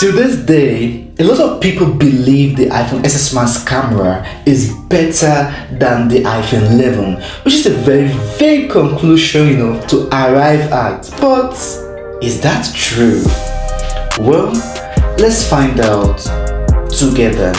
To this day, a lot of people believe the iPhone XS Max camera is better than the iPhone 11, which is a very vague conclusion, to arrive at. But is that true? Well, let's find out together.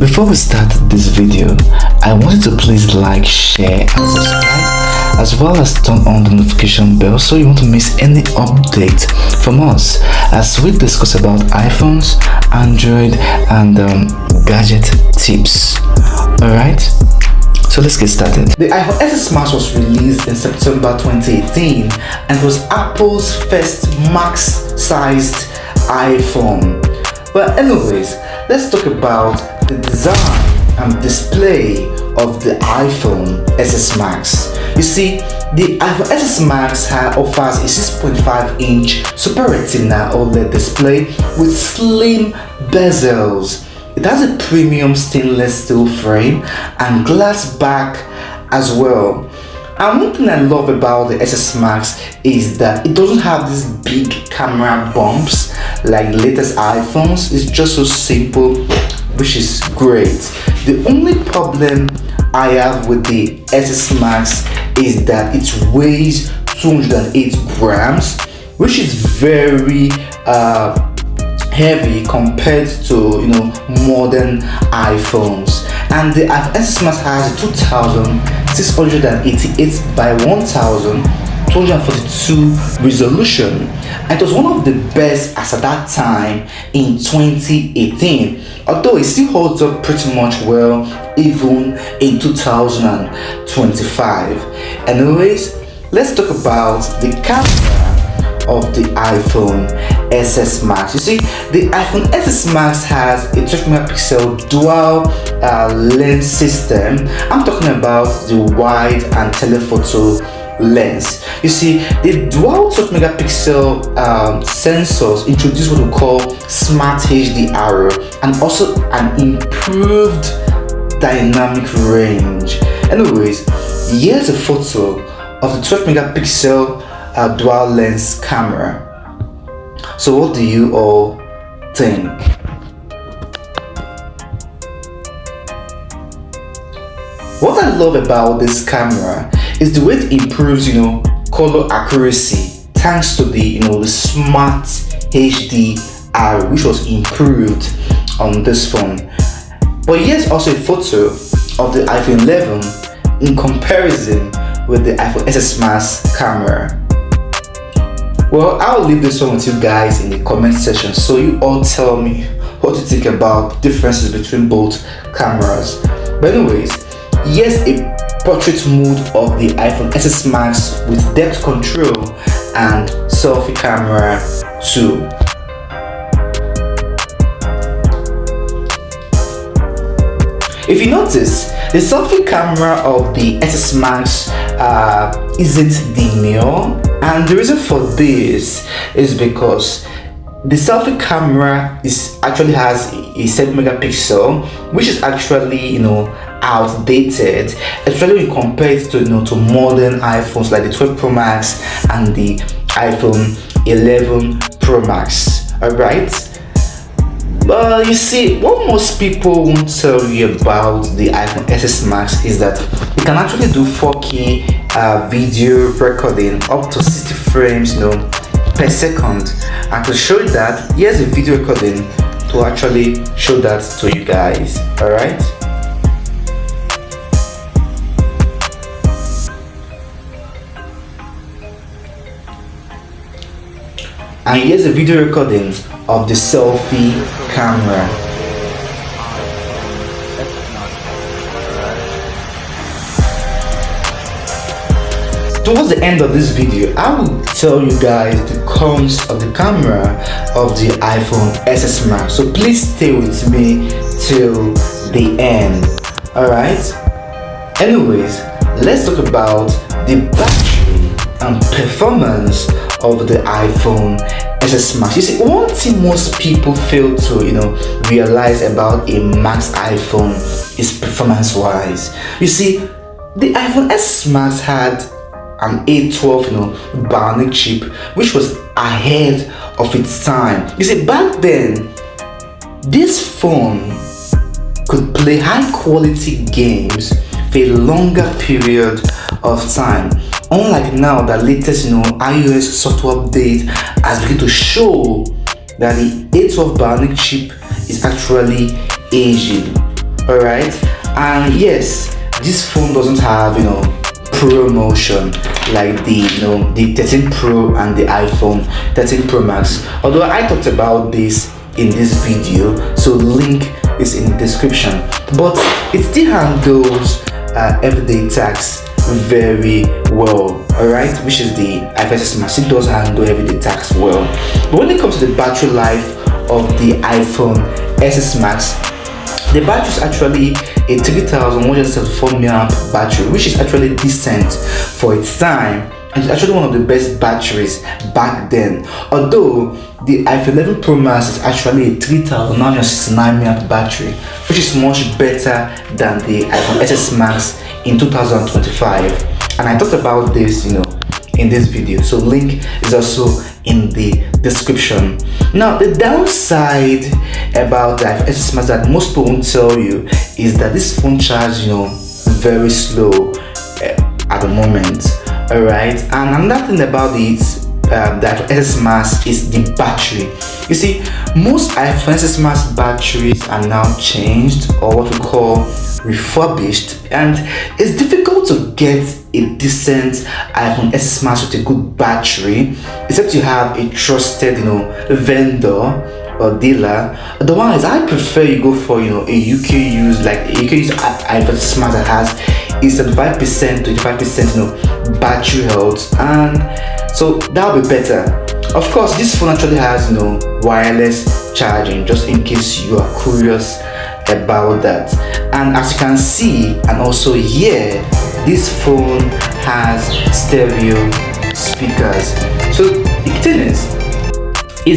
Before we start this video, I wanted to please like, share and subscribe, as well as turn on the notification bell so you won't miss any update from us as we discuss about iPhones, Android and gadget tips. Alright, so let's get started. The iPhone XS Max was released in September 2018 and was Apple's first max-sized iPhone. Well, anyways, let's talk about the design and display of the iPhone XS Max. You see, the iPhone XS Max offers a 6.5-inch Super Retina OLED display with slim bezels. It has a premium stainless steel frame and glass back as well. And one thing I love about the XS Max is that it doesn't have these big camera bumps like the latest iPhones. It's just so simple, which is great. The only problem I have with the XS Max is that it weighs 208 grams, which is very heavy compared to modern iPhones. And the iPhone XS Max has a 2688 by 1242 resolution, and it was one of the best as at that time in 2018, although it still holds up pretty much well even in 2025. Anyways, let's talk about the camera of the iPhone XS Max. You see, the iPhone XS Max has a 12 megapixel dual lens system. I'm talking about the wide and telephoto lens. You see, the dual 12 megapixel sensors introduce what we call Smart HDR and also an improved dynamic range. Anyways, here's a photo of the 12 megapixel dual lens camera. So what do you all think? What I love about this camera is the way it improves, color accuracy thanks to the, the Smart HDR, which was improved on this phone. But here's also a photo of the iPhone 11 in comparison with the iPhone XS Max camera. Well, I'll leave this one with you guys in the comment section so you all tell me what you think about differences between both cameras. But anyways, here's a portrait mode of the iPhone XS Max with depth control and selfie camera too. If you notice, the selfie camera of the XS Max isn't demure, and the reason for this is because the selfie camera actually has a 7 megapixel, which is actually outdated, especially when compared to to modern iPhones like the 12 Pro Max and the iPhone 11 Pro Max. Alright, but you see, what most people won't tell you about the iPhone XS Max is that it can actually do 4K video recording up to 60 frames per second. And to show you that, here's a video recording to actually show that to you guys. Alright, and here's a video recording of the selfie camera. Towards the end of this video, I will tell you guys the cons of the camera of the iPhone XS Max, so please stay with me till the end. Alright, anyways, let's talk about the battery and performance of the iPhone XS Max. You see, one thing most people fail to realize about a Max iPhone is performance wise. You see, the iPhone XS Max had an A12 Bionic chip, which was ahead of its time. You see, back then this phone could play high quality games for a longer period of time, unlike now the latest iOS software update has begun to show that the A12 Bionic chip is actually aging. All right, and yes, this phone doesn't have Pro motion like the 13 Pro and the iPhone 13 Pro Max, although I talked about this in this video, so link is in the description. But it still handles everyday tasks very well, alright, which is the iPhone XS Max. It does handle everyday tasks well. But when it comes to the battery life of the iPhone XS Max, the battery is actually a 3174 mAh battery, which is actually decent for its time, and it's actually one of the best batteries back then. Although the iPhone 11 Pro Max is actually a 3969 mAh battery, which is much better than the iPhone XS Max in 2025, and I talked about this in this video, so link is also in the description. Now, the downside about the iPhone XS Max that most people won't tell you is that this phone charges very slow at the moment. All right, and another thing about this the iPhone XS Max is the battery. You see, most iPhone XS Max batteries are now changed, or what we call refurbished, and it's difficult to get a decent iPhone XS Max with a good battery except you have a trusted vendor or dealer. Otherwise, I prefer you go for a UK use, like a UK use iPhone XS Max that has is 75% to 85% battery health, and so that'll be better. Of course, this phone actually has wireless charging, just in case you are curious about that. And as you can see and also hear, this phone has stereo speakers. So the thing is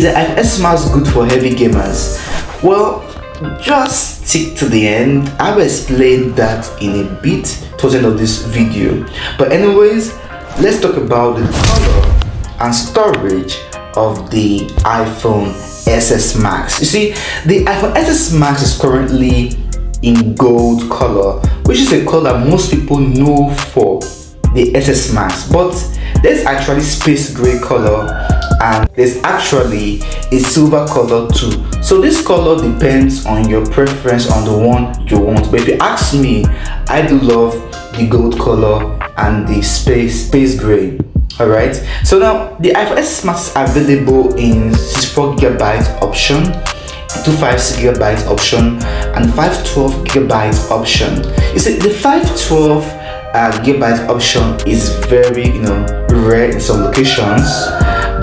the iPhone XS Max good for heavy gamers? Well, just stick to the end. I will explain that in a bit towards the end of this video. But anyways, let's talk about the color and storage of the iPhone XS Max. You see, the iPhone XS Max is currently in gold color, which is a color most people know for the XS Max, but there's actually space gray color and there's actually a silver color too. So this color depends on your preference on the one you want, but if you ask me, I do love the gold color and the space gray. All right, so now the iPhone XS Max is available in 64GB option, 256GB option, and 512GB option. You see, the 512GB option is very rare in some locations,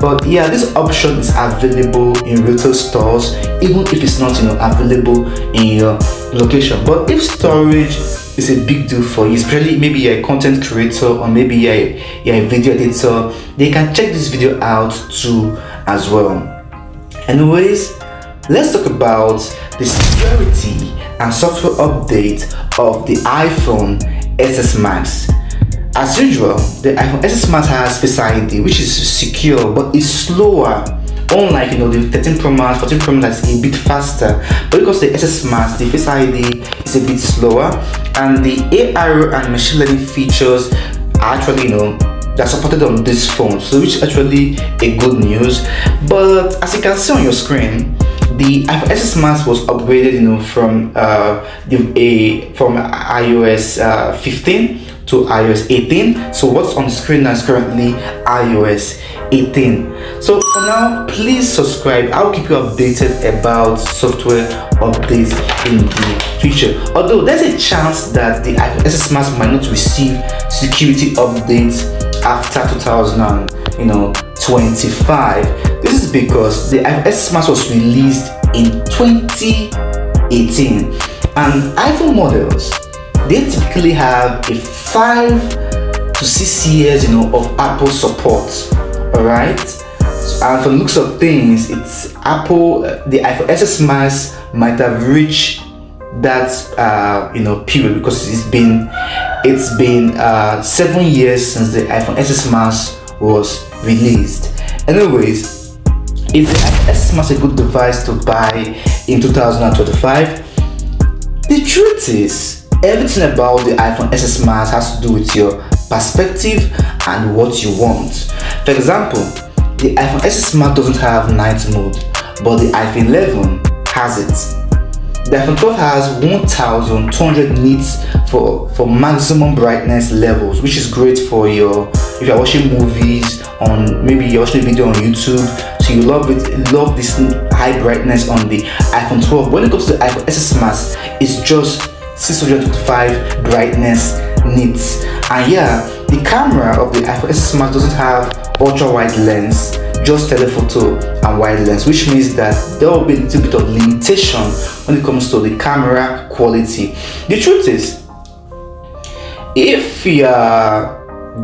but yeah, this option is available in retail stores even if it's not available in your location. But if storage is a big deal for you, especially maybe you're a content creator or maybe you're a video editor, they can check this video out too as well. Anyways, let's talk about the security and software update of the iPhone XS Max. As usual, the iPhone XS Max has Face ID, which is secure but is slower. Unlike the 13 Pro Max, 14 Pro Max is a bit faster, but because the XS Max, the Face ID is a bit slower, and the AI and machine learning features are actually they're supported on this phone, so which is actually a good news. But as you can see on your screen, the iPhone XS Max was upgraded from from iOS 15 to iOS 18. So what's on the screen now is currently iOS 18. So for now, please subscribe. I'll keep you updated about software updates in the future. Although there's a chance that the iPhone XS Max might not receive security updates after 2025. This is because the iPhone XS Max was released in 2018, and iPhone models, they typically have a 5 to 6 years of Apple support. All right, and for the looks of things, it's Apple, the iPhone XS Max might have reached that period because it's been It's been 7 years since the iPhone XS Max was released. Anyways, is the iPhone XS Max a good device to buy in 2025? The truth is, everything about the iPhone XS Max has to do with your perspective and what you want. For example, the iPhone XS Max doesn't have night mode, but the iPhone 11 has it. The iPhone 12 has 1200 nits for maximum brightness levels, which is great for if you're watching movies on, maybe you're watching a video on YouTube, so you love this high brightness on the iPhone 12. When it comes to the iPhone XS Max, it's just 625 brightness nits. And yeah, the camera of the iPhone XS Max doesn't have ultra wide lens, just telephoto and wide lens, which means that there will be a little bit of limitation when it comes to the camera quality. The truth is, if you are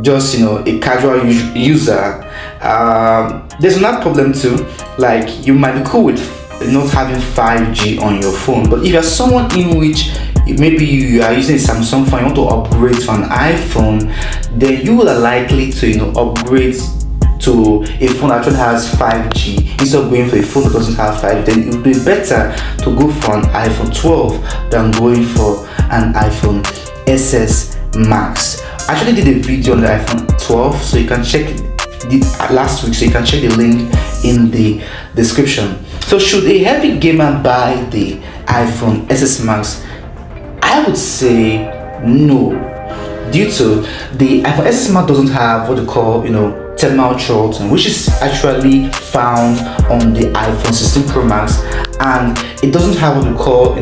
just a casual user, there's not problem too. Like, you might be cool with not having 5G on your phone, but if you're someone in which maybe you are using a Samsung phone, you want to upgrade to an iPhone, then you are likely to upgrade to a phone that actually has 5G instead of going for a phone that doesn't have 5G. Then it would be better to go for an iPhone 12 than going for an iPhone XS Max. I actually did a video on the iPhone 12, so you can check last week, so you can check the link in the description. So should a heavy gamer buy the iPhone XS Max? I would say no, due to the iPhone XS Max doesn't have what they call thermal throttling, which is actually found on the iPhone 16 Pro Max, and it doesn't have what we call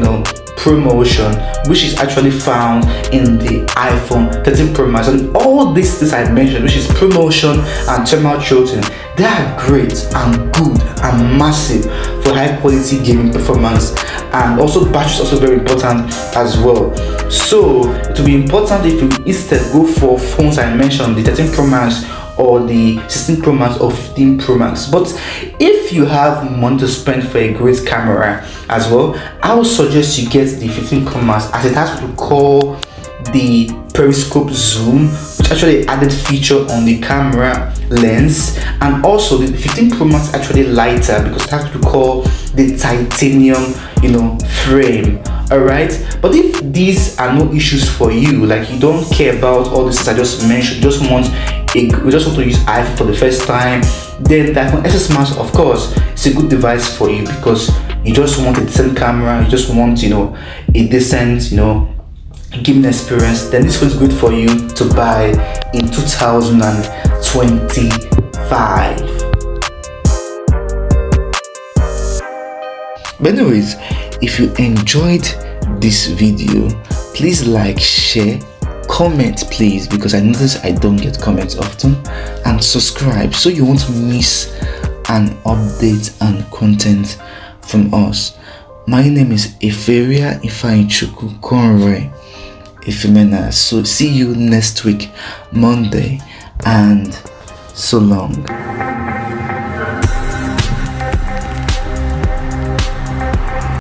ProMotion, which is actually found in the iPhone 13 Pro Max. And all these things I mentioned, which is ProMotion and thermal throttling, they are great and good and massive for high quality gaming performance, and also battery is also very important as well. So it will be important if you instead go for phones I mentioned, the 13 Pro Max or the 16 Pro Max or 15 Pro Max. But if you have money to spend for a great camera as well, I would suggest you get the 15 Pro Max, as it has what we call the periscope zoom, which actually added feature on the camera lens. And also the 15 Pro Max actually lighter because it has what we call the titanium frame. Alright, but if these are no issues for you, like you don't care about all this I just mentioned, you just want to use iPhone for the first time, then the iPhone XS Max, of course, it's a good device for you, because you just want a decent camera, you just want a decent gaming experience. Then this was good for you to buy in 2025. But anyways, if you enjoyed this video, please like, share, comment please, because I notice I don't get comments often, and subscribe so you won't miss an update and content from us. My name is Eferia Ifeanyichukwu Conroy Ifemena. So see you next week, Monday, and so long.